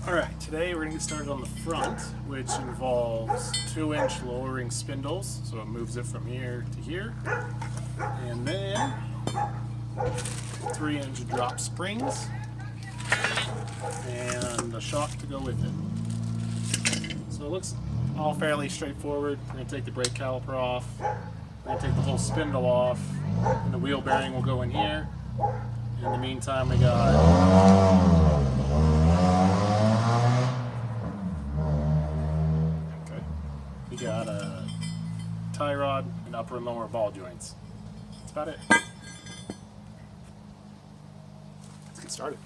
Alright, today we're going to get started on the front, which involves 2-inch lowering spindles, so it moves it from here to here, and then 3-inch drop springs, and a shock to go with it. So it looks all fairly straightforward. We're going to take the brake caliper off, we're going to take the whole spindle off, and the wheel bearing will go in here. In the meantime, we got a tie rod and upper and lower ball joints. That's about it. Let's get started.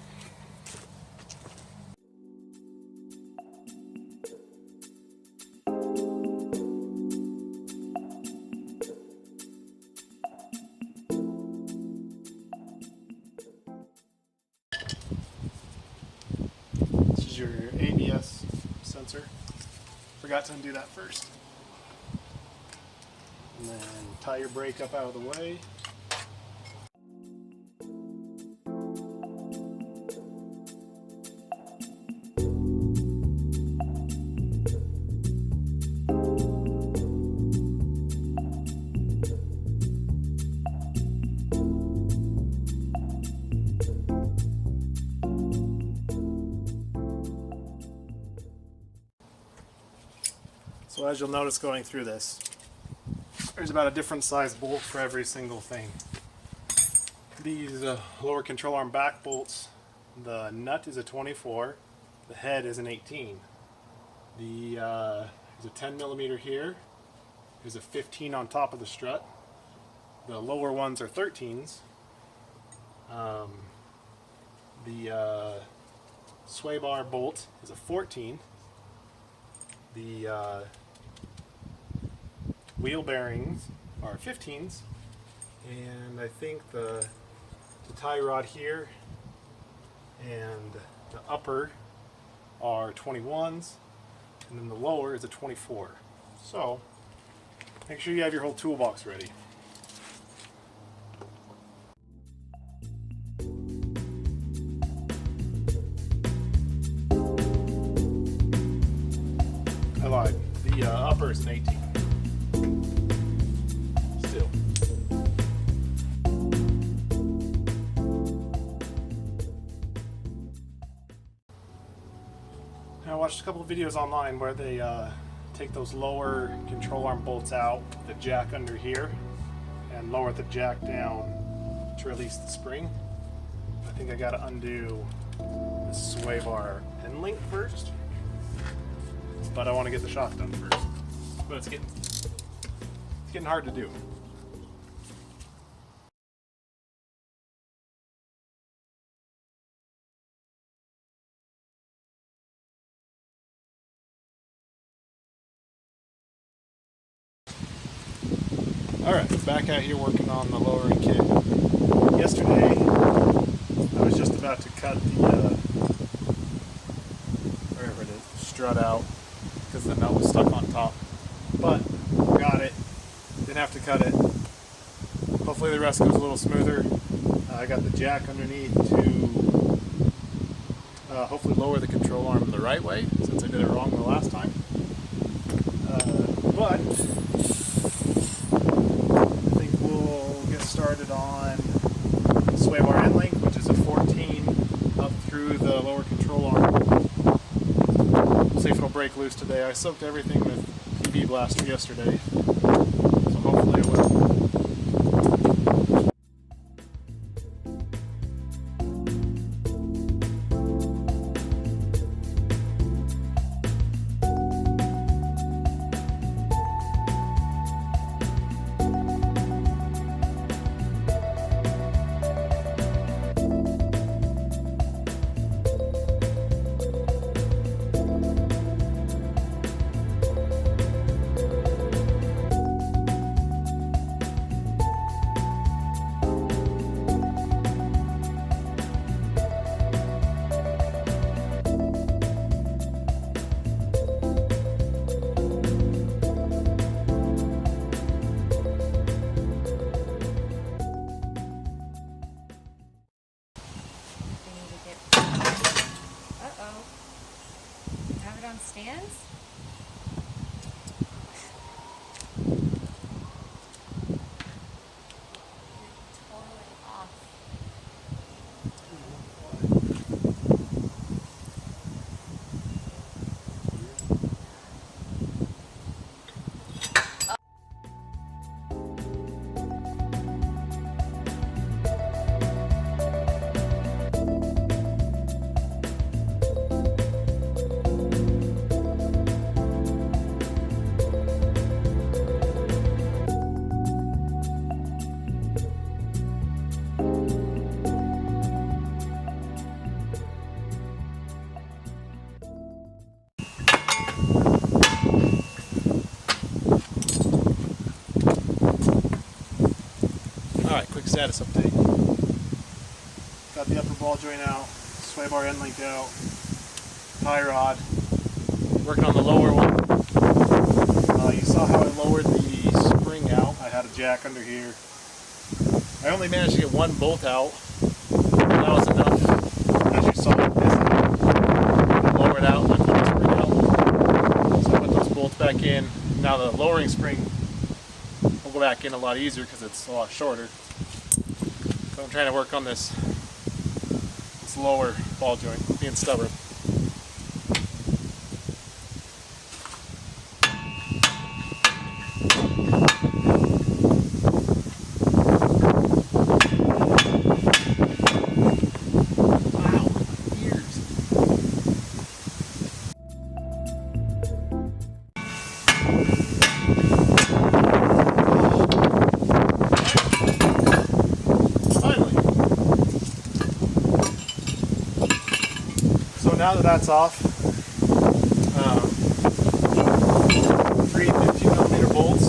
This is your ABS sensor. Forgot to undo that first. And then tie your brake up out of the way. So as you'll notice going through this, there's about a different size bolt for every single thing. These lower control arm back bolts, the nut is a 24, the head is an 18. There's a 10 millimeter here, there's a 15 on top of the strut. The lower ones are 13s. The sway bar bolt is a 14. The wheel bearings are 15s, and I think the tie rod here and the upper are 21s, and then the lower is a 24. So make sure you have your whole toolbox ready. I lied. The upper is an 18. Still. I watched a couple of videos online where they take those lower control arm bolts out, the jack under here, and lower the jack down to release the spring. I think I gotta undo the sway bar end link first, but I want to get the shock done first. But it's getting hard to do. Alright, back out here working on the lowering kit. Yesterday, I was just about to cut the, wherever it is, strut out, because the nut was stuck on top. But, got it. Didn't have to cut it. Hopefully the rest goes a little smoother. I got the jack underneath to hopefully lower the control arm the right way, since I did it wrong the last time. But I think we'll get started on sway bar end length, which is a 14 up through the lower control arm. We'll see if it'll break loose today. I soaked everything with PB Blaster yesterday, so hopefully it will. on stands? Totally off. Alright, quick status update. Got the upper ball joint out, sway bar end link out, tie rod. Working on the lower one. You saw how I lowered the spring out. I had a jack under here. I only managed to get one bolt out. That was enough. As you saw with this, I lowered out and I put the spring out. So I put those bolts back in. Now the lowering spring will go back in a lot easier because it's a lot shorter. So I'm trying to work on this lower ball joint, being stubborn. Now that that's off, 3 15mm bolts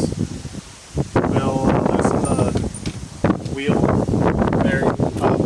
will loosen the wheel bearing up.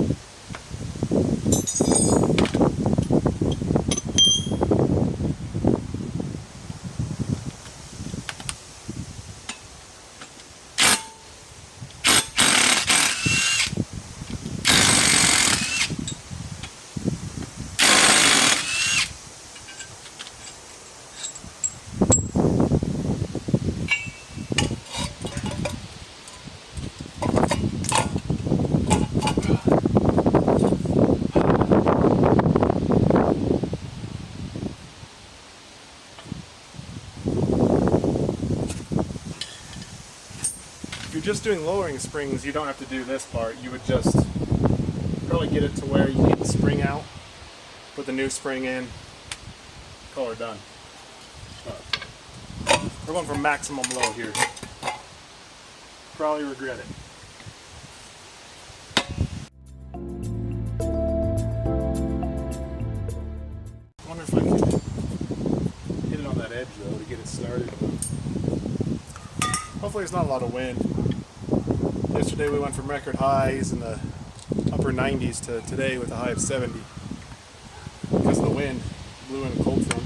If you're just doing lowering springs, you don't have to do this part. You would just probably get it to where you need the spring out, put the new spring in, call her done. We're going for maximum low here. Probably regret it. I wonder if I can hit it on that edge though to get it started. Hopefully there's not a lot of wind. Yesterday we went from record highs in the upper 90s to today with a high of 70. Because of the wind, blew in a cold front.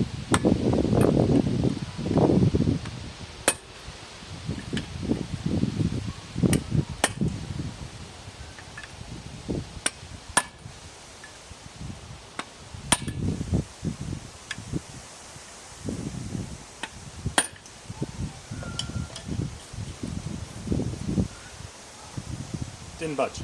Didn't budge. I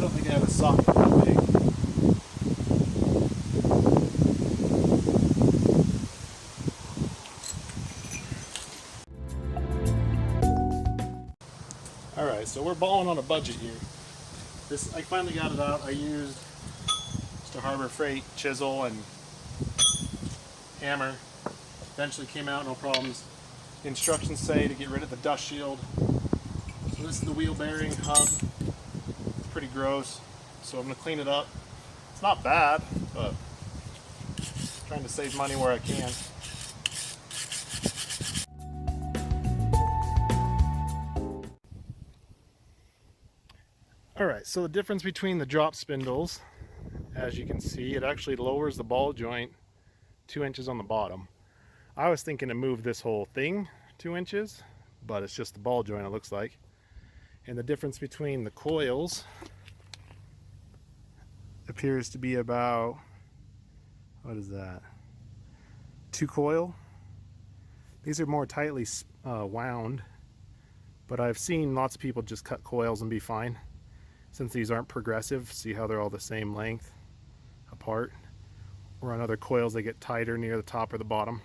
don't think I have a socket that big. Alright, so we're balling on a budget here. I finally got it out. I used just a Harbor Freight chisel and hammer. Eventually came out, no problems. The instructions say to get rid of the dust shield. So this is the wheel bearing hub. It's pretty gross, so I'm going to clean it up. It's not bad, but I'm trying to save money where I can. Alright, so the difference between the drop spindles, as you can see, it actually lowers the ball joint 2 inches on the bottom. I was thinking to move this whole thing 2 inches, but it's just the ball joint, it looks like. And the difference between the coils appears to be about, what is that, 2 coil. These are more tightly wound, but I've seen lots of people just cut coils and be fine. Since these aren't progressive, see how they're all the same length apart. Or on other coils they get tighter near the top or the bottom.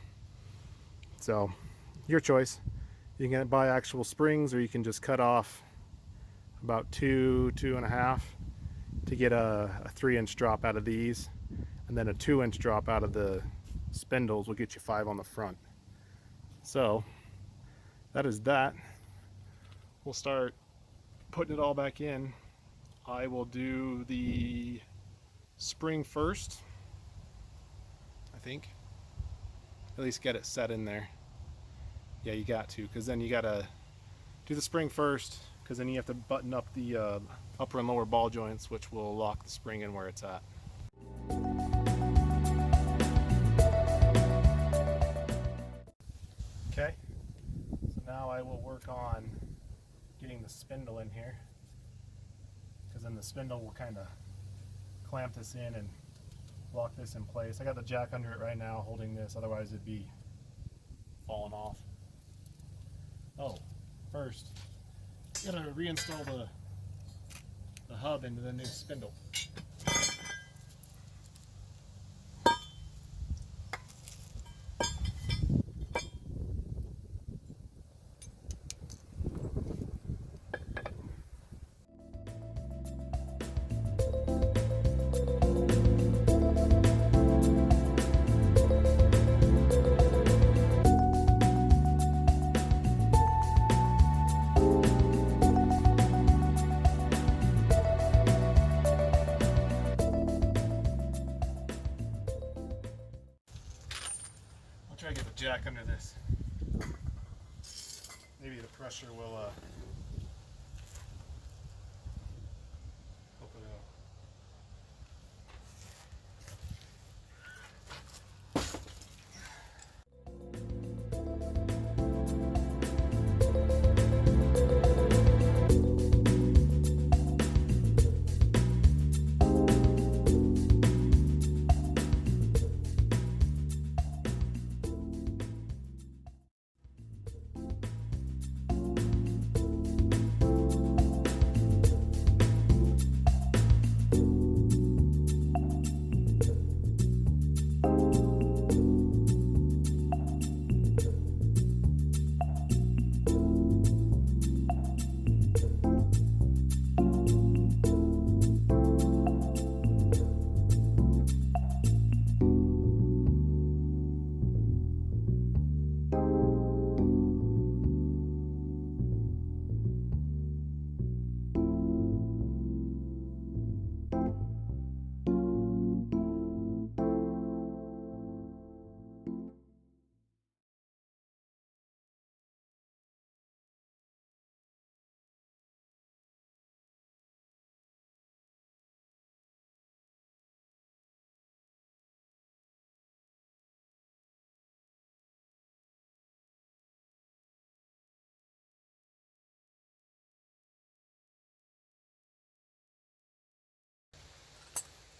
So, your choice. You can buy actual springs, or you can just cut off about 2.5 to get a 3-inch drop out of these, and then a 2-inch drop out of the spindles will get you 5 on the front. So that is that. We'll start putting it all back in. I will do the spring first, I think. At least get it set in there. Yeah, you got to, because then you gotta do the spring first, because then you have to button up the upper and lower ball joints, which will lock the spring in where it's at. Okay, so now I will work on getting the spindle in here, because then the spindle will kind of clamp this in and lock this in place. I got the jack under it right now holding this, otherwise it'd be falling off. Oh, first, you gotta reinstall the hub into the new spindle. Try to get the jack under this. Maybe the pressure will open it up.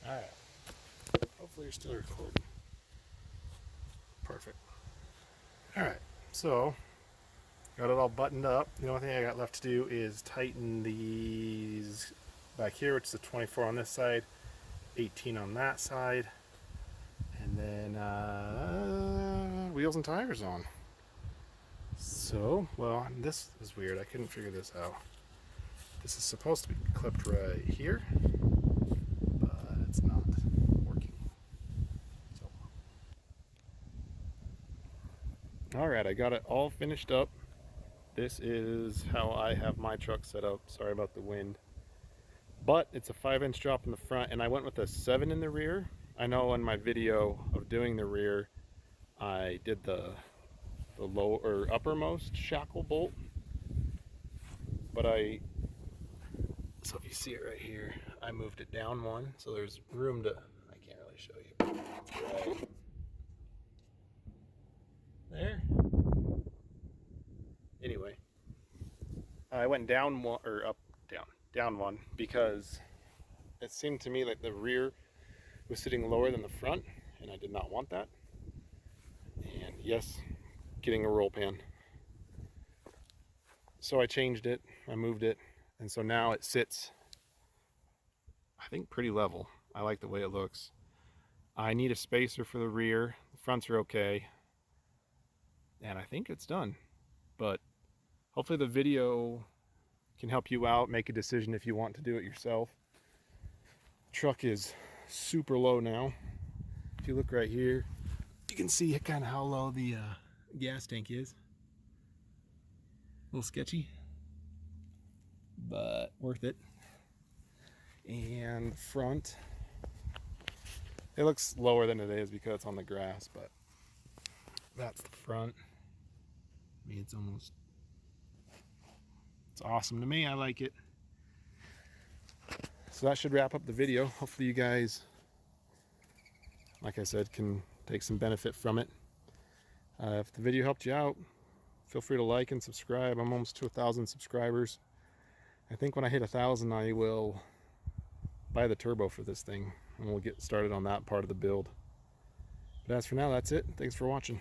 Alright. Hopefully you're still recording. Perfect. Alright, so got it all buttoned up. The only thing I got left to do is tighten these back here, which is a 24 on this side, 18 on that side, and then wheels and tires on. So, well, this is weird. I couldn't figure this out. This is supposed to be clipped right here, but it's not working. So. Alright, I got it all finished up. This is how I have my truck set up. Sorry about the wind. But it's a 5-inch drop in the front, and I went with a 7 in the rear. I know in my video of doing the rear, I did the low or uppermost shackle bolt. But so if you see it right here, I moved it down one, so there's room to, I can't really show you. Right there. Anyway, I went down one, or up, down one, because it seemed to me like the rear was sitting lower than the front, and I did not want that. And yes, getting a roll pan. So I changed it, I moved it, and so now it sits, I think, pretty level. I like the way it looks. I need a spacer for the rear. The fronts are okay. And I think it's done. But hopefully the video can help you out, make a decision if you want to do it yourself. The truck is super low now. If you look right here, you can see kind of how low the gas tank is. A little sketchy, but worth it. And the front, it looks lower than it is because it's on the grass, but that's the front. I mean, it's awesome to me. I like it. So that should wrap up the video. Hopefully you guys, like I said, can take some benefit from it. If the video helped you out, feel free to like and subscribe. I'm almost to 1,000 subscribers. I think when I hit 1,000, I will buy the turbo for this thing, and we'll get started on that part of the build. But as for now, that's it. Thanks for watching.